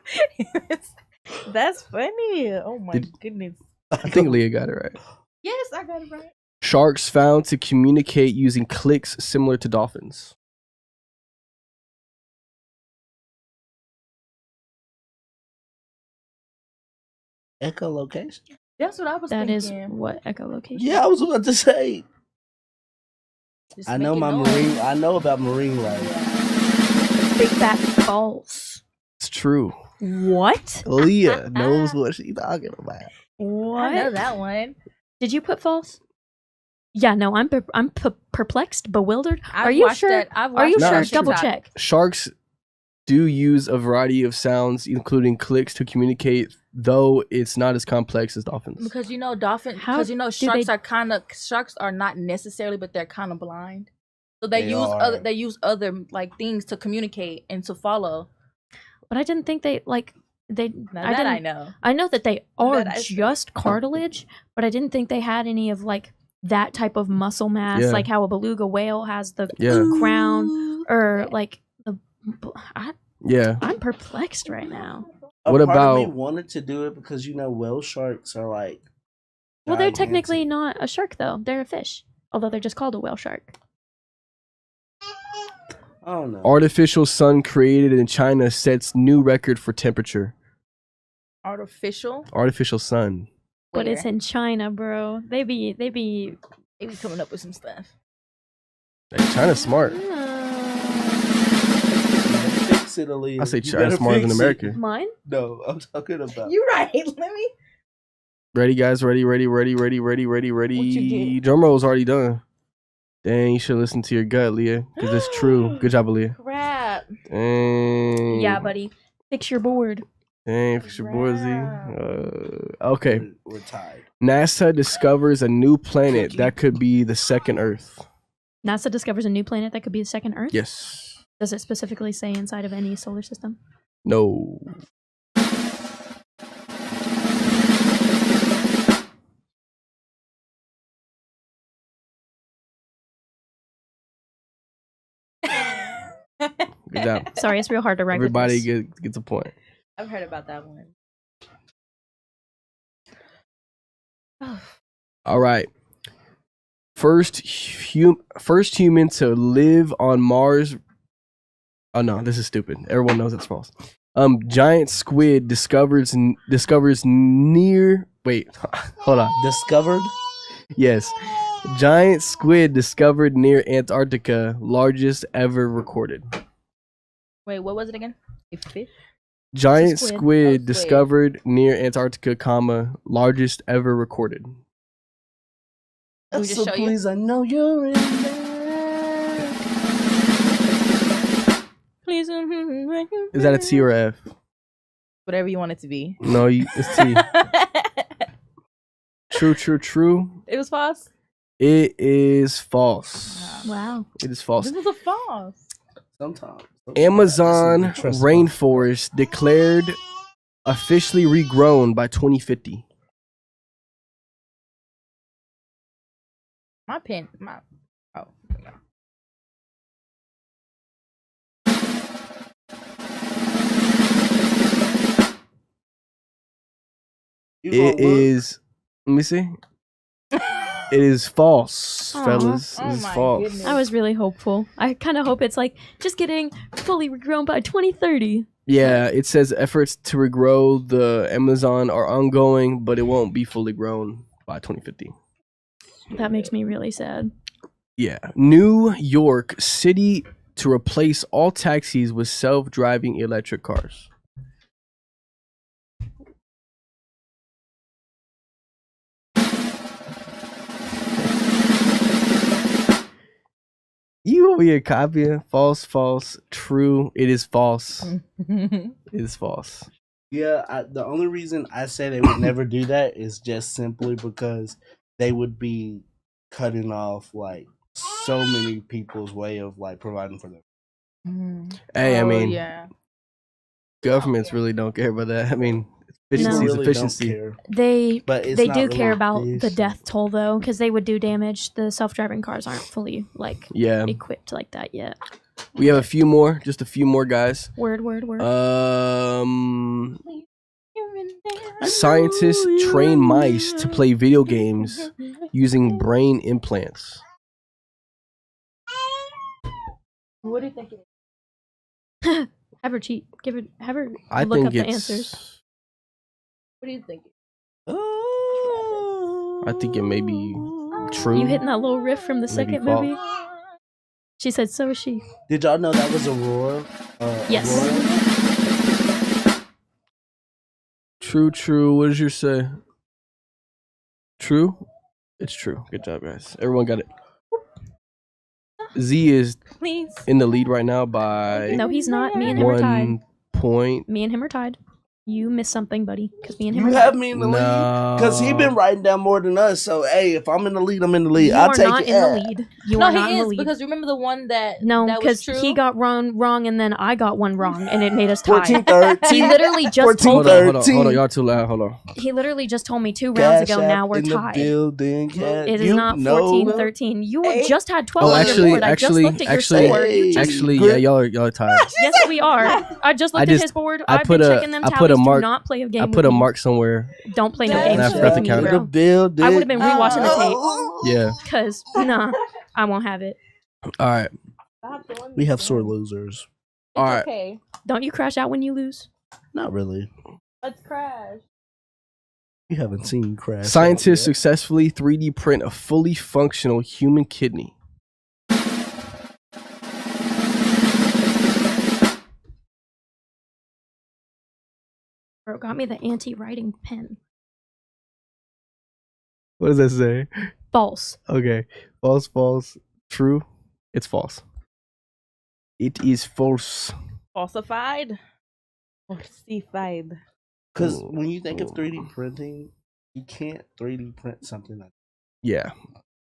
That's funny. Oh my goodness. I think Leah got it right. Yes, I got it right. Sharks found to communicate using clicks similar to dolphins. Echolocation? That's what I was That is thinking. what echolocation. Yeah, I was about to say. Just I know make my it noise. marine. I know about marine life. Big fat balls. It's true. What? Leah knows what she's talking about. What? I know that one. Did you put false? Yeah, no, I'm perplexed, bewildered. I've Are you watched sure? That. I've Are you watched that No, sure? on Double TikTok. check. Sharks do use a variety of sounds, including clicks, to communicate, though it's not as complex as dolphins. Because How because do sharks are not necessarily, but they're kind of blind. So they They use other like things to communicate and to follow. But I didn't think they Now I that I didn't. know. I know that they are That I see. just cartilage, but I didn't think they had any of like that type of muscle mass, Yeah. like how a beluga whale has the Yeah. crown, or like the. Yeah. I'm perplexed right now. What Part of me about- wanted to do it because whale sharks are like. Well, they're gigantic. technically not a shark, though. They're a fish, although they're just called a whale shark. I don't know. Artificial sun created in China sets new record for temperature. Artificial. Artificial sun. But it's Where? in China, bro. They be. They be coming up with some stuff. Hey, China's smart. Fix it, Aaliyah. I say You China's better smarter than fix it. America. Mine. No, I'm talking about. You're right. Let me. Ready, guys? Ready. What you get? Drum roll's already done. Dang, you should listen to your gut, Leah, because it's true. Good job, Leah. Crap. Dang. Yeah, buddy. Fix your board. Dang, for your boy Z. Okay. We're tied. NASA discovers a new planet that could be the second Earth. NASA discovers a new planet that could be the second Earth. Yes. Does it specifically say inside of any solar system? No. Good job. Sorry, it's real hard to write. Everybody with this. gets a point. I've heard about that one. All right. First human to live on Mars. Oh no, this is stupid. Everyone knows that's false. Giant squid discovers near. Wait, hold on. Discovered? Yes, giant squid discovered near Antarctica, largest ever recorded. Wait, what was it again? A fish? Giant Squid. squid Oh, discovered near Antarctica, comma, largest ever recorded. Can we just So show you? please, I know you're in there. Please. Is that a T or a F? Whatever you want it to be. No, it's T. True. It was false. It is false. Wow. It is false. This was a false. Sometimes. Amazon This is the trust rainforest declared officially regrown by 2050. My pen. My. Oh. You It gonna look? is. Let me see. It is false, Aw. fellas. Oh It is my false. goodness. I was really hopeful. I kind of hope it's like just getting fully regrown by 2030. Yeah, it says efforts to regrow the Amazon are ongoing, but it won't be fully grown by 2050. That makes me really sad. Yeah. New York City to replace all taxis with self-driving electric cars. You over here copying. False, false, true. It is false. It is false. Yeah, the only reason I say they would never do that is just simply because they would be cutting off like so many people's way of like providing for them. Hey, I mean, yeah. governments really don't care about that. I mean, efficiency No. is Really efficiency. don't care. They But it's they not do really care about the efficient. death toll though, because they would do damage. The self-driving cars aren't fully like Yeah, equipped like that yet. we have a few more, just a few more guys. Word, word, word. Scientists train mice to play video games using brain implants. What do you think? Have her cheat. Have her I look think up the it's. answers. What do you think? I think it may be true. You hitting that little riff from the Maybe second false. movie? She said, "So is she." Did y'all know that was Aurora? Yes. Aurora? True, true. What did you say? True? It's true. Good job, guys. Everyone got it. Z is Please. in the lead right now by No, he's not. Me and him are tied. 1 point. Me and him are tied. You missed something, buddy, because me and him You are have tied. me in the lead No. because he been writing down more than us. So hey, if I'm in the lead, I'm in the lead. You I'll are take not it. in the lead. You No, are not he in the is lead. because remember the one that No, that was because true. he got wrong, and then I got one wrong, and it made us tie. 14, 13. He literally just 14, told Hold me. on, hold on, 13. hold on. Y'all too loud. Hold on. He literally just told me 2 rounds ago. Cash Now App we're in the tied. building, cat. It is You not know. 14, 13. You Hey. just had 12 Oh, on actually, your board. I just looked at your score. Hey. Actually, Good. yeah, y'all are tied. Yes, we are. I just looked at his board. I I've put been a- checking them I tallies. put a mark- Do not play a game I with put a me. mark somewhere. Don't play no Cash games And I with forgot to me, count it. bro. Building. I would have been rewatching the tape. Yeah. Because, nah, I won't have it. All right. Stop doing We this, have sore man. losers. It's All right. okay. Don't you crash out when you lose? Not really. Let's crash. You haven't seen Crash. Scientists yet. successfully 3D print a fully functional human kidney. Bro, got me the anti-writing pen. What does that say? False. Okay. False, false. True. It's false. It is false. Falsified. Falsified. Because Ooh, when you think of ooh. 3D printing, you can't 3D print something like Yeah.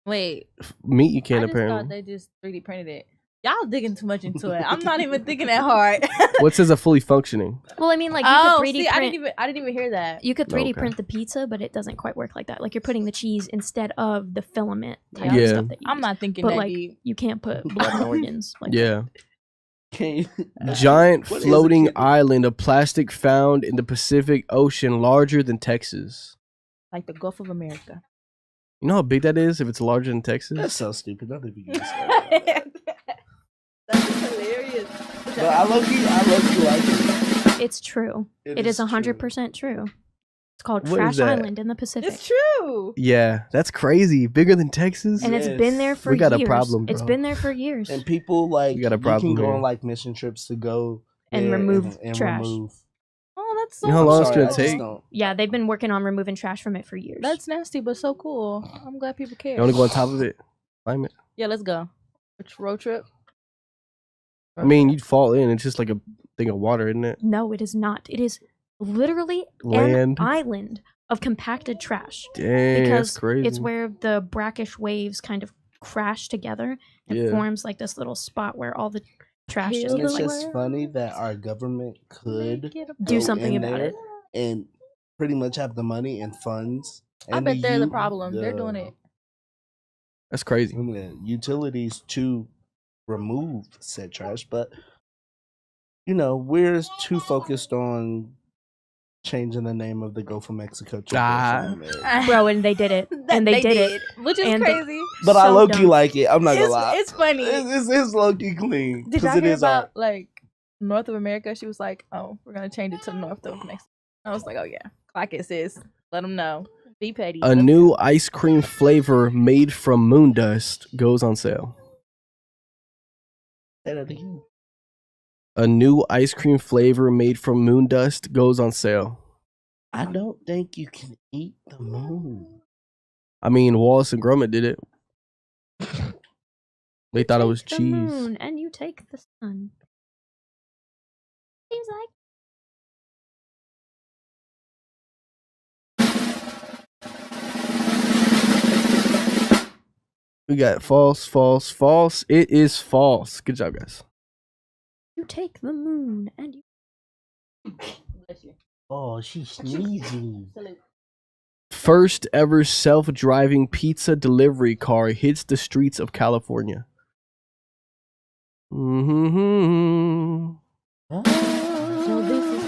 Wait. Meat you I can't just thought apparently. they just 3D printed it. Y'all digging too much into it. I'm not even thinking that hard. What says a fully functioning? Well, I mean, like, you oh, could 3D see, print... I didn't even hear that. You could 3D Okay. print the pizza, but it doesn't quite work like that. Like, you're putting the cheese instead of the filament type Yeah. of stuff that you I'm use. not thinking But, that like, deep. you can't put blood and organs. Like Yeah. Can you? Giant What is a floating kidney? island of plastic found in the Pacific Ocean larger than Texas. Like the Gulf of America. You know how big that is if it's larger than Texas? That's so stupid. Don't even get started. That's hilarious. But I low-key like it. It's true. It is true. 100% true. It's called What is Trash that? Island in the Pacific. It's true. Yeah, that's crazy. Bigger than Texas? And it's Yes. been there for We got a years. problem, It's bro. been there for years. And people like You got a you problem can go here. on like mission trips to go And there remove and trash. remove. Oh, that's so You know how long it's Sorry, gonna I just take? don't- Yeah, they've been working on removing trash from it for years. That's nasty, but so cool. I'm glad people care. You want to go on top of it? Climb it? Yeah, let's go. Road trip. I mean, you'd fall in. It's just like a thing of water, isn't it? No, it is not. It is literally Land. an island of compacted trash. Dang, Because that's crazy. it's where the brackish waves kind of crash together and Yeah. forms like this little spot where all the trash just And gets it's like just funny that our government could do go something in about there it. and pretty much have the money and funds. I And bet they're the u- problem. They're doing it. That's crazy. the utilities to remove said trash, but you know we're too focused on changing the name of the Gulf of Mexico to Ah. Gulf of America. Bro, and they did it. And they did it. Which is And they- crazy. But I So low key dumb. like it. I'm not gonna lie. It's funny. It's low key clean Did because y'all it hear is about art. like North of America? She was like, "Oh, we're gonna change it to North of Mexico." I was like, "Oh yeah, clock it, sis. Let them know. Be petty." A new ice cream flavor made from moon dust goes on sale. Say that again. A new ice cream flavor made from moon dust goes on sale. I don't think you can eat the moon. I mean, Wallace and Gromit did it. They thought it was Take the cheese. moon and you take the sun. Seems like. We got false, false, false. It is false. Good job, guys. You take the moon and you. Bless you. Oh, she's sneezing. Salute. First ever self-driving pizza delivery car hits the streets of California. Mm-hmm. So this is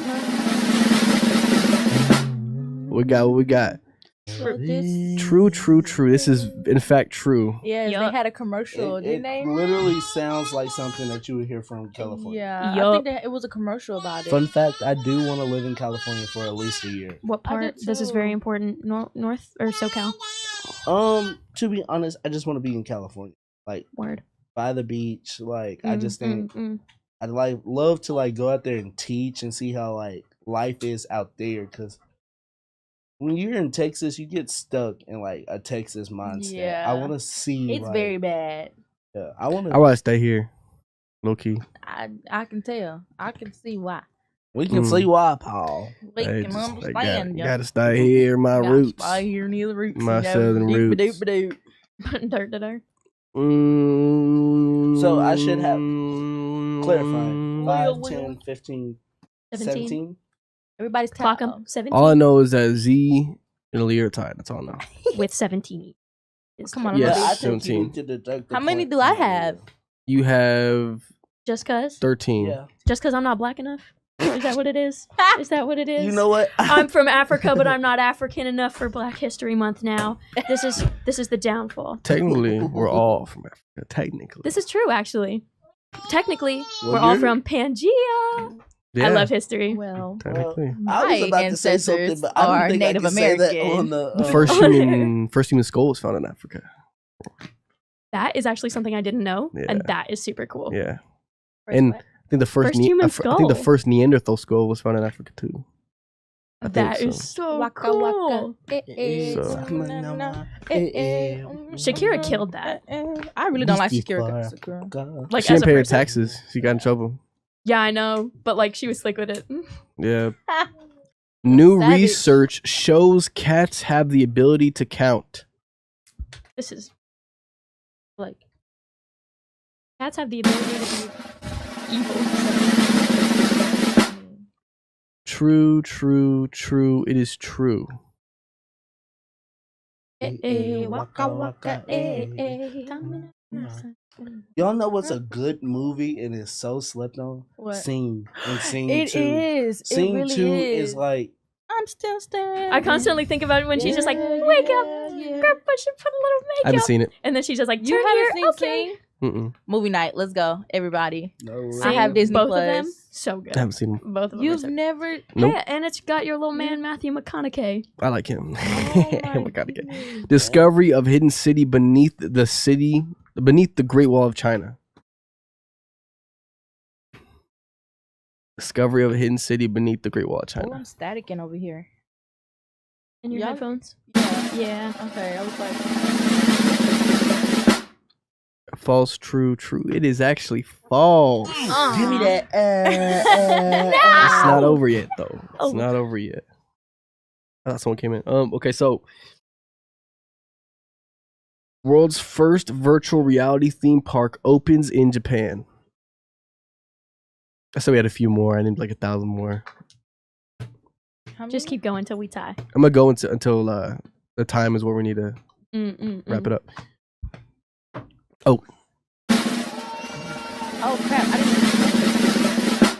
What we got? so this. True. This is in fact true. Yeah, Yup. they had a commercial, It didn't they? literally sounds like something that you would hear from California. Yeah, I Yup. think that it was a commercial about it. Fun fact, I do want to live in California for at least a year. What I part? did This is very too. important. North or SoCal? To be honest, I just want to be in California. Like Word. by the beach. Like I just think mm. I'd love to go out there and teach and see how life is out there, because when you're in Texas, you get stuck in a Texas mindset. Yeah. I want to see. It's very bad. Yeah, I want I to. want to stay here, low key. I can tell. I can see why. We can Mm. see why, Paul. We Hey, can just, understand. yo. gotta stay here, my Gotta roots. stay here near the roots. My you know, southern roots. doop-a-doop-a-doop. Dirt to dirt. So I should have clarified. Mm. 5, 10, 15, 17. 17. Everybody's Clock tired. 'em. 17 All I know is that Z and Aaliyah are tied. That's all I know. with 17. Is Come on, Yes, But I think 17. you need to deduct the How many point do I from the have? year. You have Just cause? 13. Yeah. Just cause I'm not black enough? Is that what it is? Is that what it is? You know what? I'm from Africa, but I'm not African enough for Black History Month now. This is the downfall. Technically, we're all from Africa. Technically. This is true, actually. Technically, Well, we're all you're- from Pangea. Yeah, I love history. Well, technically. I was my about to say something, ancestors but I don't are think Native I can say that American. on the The first human skull was found in Africa. That is actually something I didn't know, Yeah. and that is super cool. Yeah. first And what? I think the first, First human I think the skull. first Neanderthal skull was found in Africa too. I think That so. is so Waka cool. waka. So- Shakira killed that. I really don't like Shakira. Like She as didn't a pay her person. taxes. She got in trouble. Yeah, I know, but like she was slick with it. Yeah. New Savage. research shows cats have the ability to count. This is like cats have the ability to be evil. True. It is true. Waka waka. Y'all know what's a good movie and is so slept on? What? Sing and Sing It 2. is. Sing it really 2 is. is like I'm still standing. I constantly think about it when she's just like, Yeah, "Wake up, yeah. girl, I should put a little I haven't makeup," seen it. and then she's just like, "Turn You here, haven't seen okay." Sing? Mm-mm. Movie night. Let's go, everybody. no. Sing, have Disney both Plus. of them, so good. I haven't seen him. Both of them. are You've so never. Nope. Yeah, and it's got your little man Matthew McConaughey. I like him. Oh Oh my God, again. goodness. Discovery of hidden city beneath the Great Wall of China. Discovery of a hidden city beneath the Great Wall of Oh, China. I'm staticking over here. In your Y'all- headphones? Yeah. Yeah. Okay, I was like, False, true. It is actually false. Give me that. It's not over yet, though. It's Oh. not over yet. I thought someone came in. Okay, so world's first virtual reality theme park opens in Japan. I said we had a few more. I need like 1,000 more. how Just many? keep going till we tie. I'm gonna go until the time is where we need to wrap it up. Oh crap! I didn't.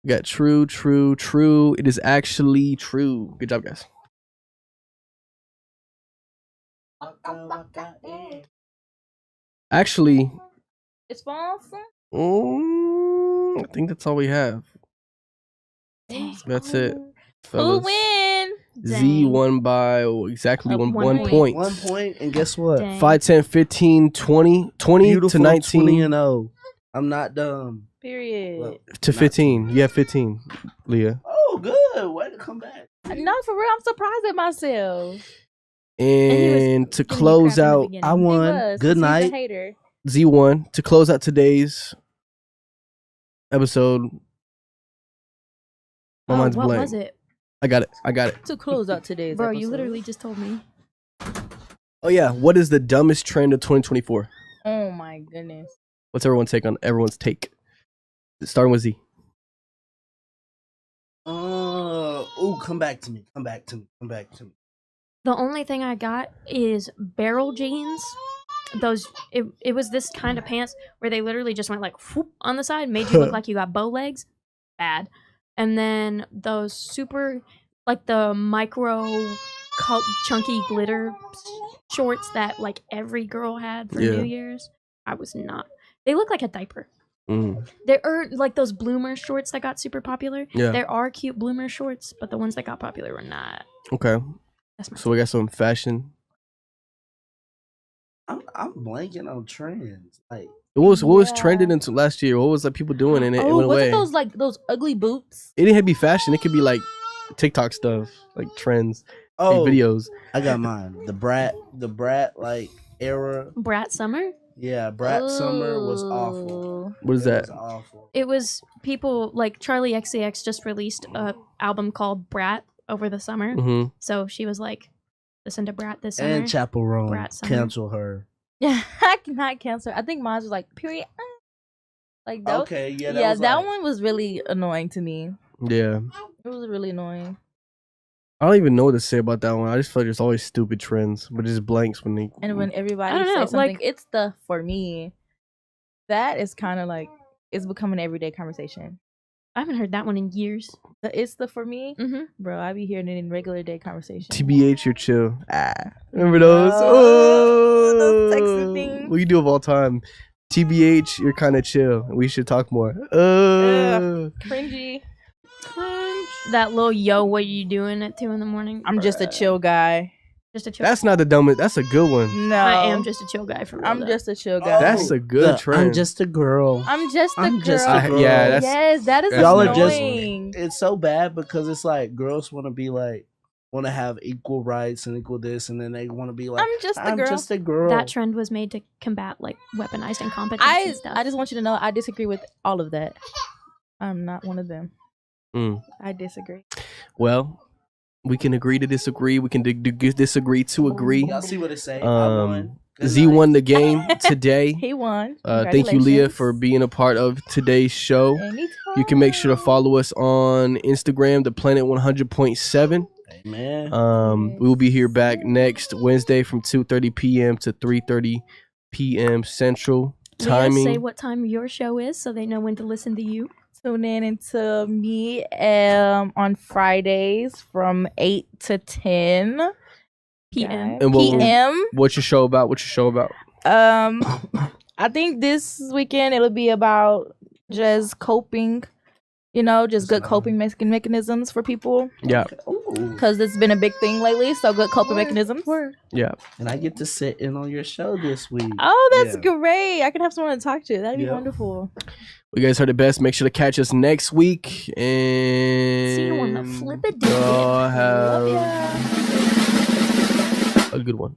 We got true. It is actually true. Good job, guys. Actually, It's false. I think that's all we have. Dang. That's it. Who Fellas. win? Z Dang. won by exactly one One point. 1 point, and guess what? Dang. 5, 10, 15, 20 Beautiful to 19 20 and 0. I'm not dumb. Period. Well, to 15. You have 15, Leah. Oh, good. Way to come back. No, for real, I'm surprised at myself. he was And to giving you close crap in the out, beginning. I He won. was, 'cause Good he's a night. hater. Z1 to close out today's episode. My mind's what blank. was it? I got it. To close out today's Bro, episode. you literally just told me. Oh yeah, what is the dumbest trend of 2024? Oh my goodness. What's everyone's take? Starting with Z. Come back to me. The only thing I got is barrel jeans. It was this kind of pants where they literally just went like whoop on the side, made you look like you got bow legs. Bad. And then those super, like the micro chunky glitter shorts that like every girl had for New Year's. I was not. They look like a diaper. There are like those bloomer shorts that got super popular. Yeah. There are cute bloomer shorts, but the ones that got popular were not. Okay. That's So we got some fashion. I'm blanking on trends. Like, What was trending into last year? What was like people doing and it went away? Was it those ugly boots? It didn't have to be fashion. It could be like TikTok stuff, like trends, like videos. I got mine. The brat like era. Brat Summer? Yeah, Brat Summer was awful. What is that? Was awful. It was people like Charlie XCX just released a album called Brat over the summer. Mm-hmm. So she was like, listen to Brat this summer. And Chapel Roan Brat Summer. cancel her. Yeah, I cannot cancel. I think mine was like period. Like that. Okay, yeah, that one was really annoying to me. Yeah. It was really annoying. I don't even know what to say about that one. I just feel like there's always stupid trends, but just blanks when they. And when everybody I don't know, says something, like- it's the for me. That is kind of like it's become an everyday conversation. I haven't heard that one in years. It's the for me, Mm-hmm. bro. I be hearing it in regular day conversation. TBH, you're chill. Remember those? those sexy things. What you do of all time? TBH, you're kind of chill. We should talk more. Cringy. That little yo, what you doing at 2 a.m? I'm just a chill guy. Just a chill. That's not the dumbest. That's a good one. No, I am just a chill guy for real. I'm though. just a chill guy. That's a good trend. I'm just a girl. I'm just a I'm girl. just a girl. Yeah, that's. Yes, that is that's Y'all are annoying. just. It's so bad because it's like girls want to be like, want to have equal rights and equal this, and then they want to be like, I'm just a girl. just a girl. That trend was made to combat like weaponized incompetence I and stuff. just want you to know I disagree with all of that. I'm not one of them. I disagree. Well, we can agree to disagree. We can disagree to agree. Y'all see what it say? I won. Good Z night. won the game today. He won. Thank you, Leah, for being a part of today's show. Anytime. You can make sure to follow us on Instagram, the Planet 100.7. Amen. We will be here back next Wednesday from 2:30 p.m. to 3:30 p.m. Central timing. Leah, say what time your show is so they know when to listen to you. Tune in into me on Fridays from 8 to 10 p.m. And what- p.m. What's your show about? I think this weekend it'll be about just coping, just good coping mechanisms for people. Yeah. Because it's been a big thing lately, so good coping mechanisms. Yeah. And I get to sit in on your show this week. Oh, that's Yeah. great. I can have someone to talk to. That'd be Yeah. wonderful. You guys heard it best. Make sure to catch us next week. And See you on the flip it. y'all have Love ya. a good one.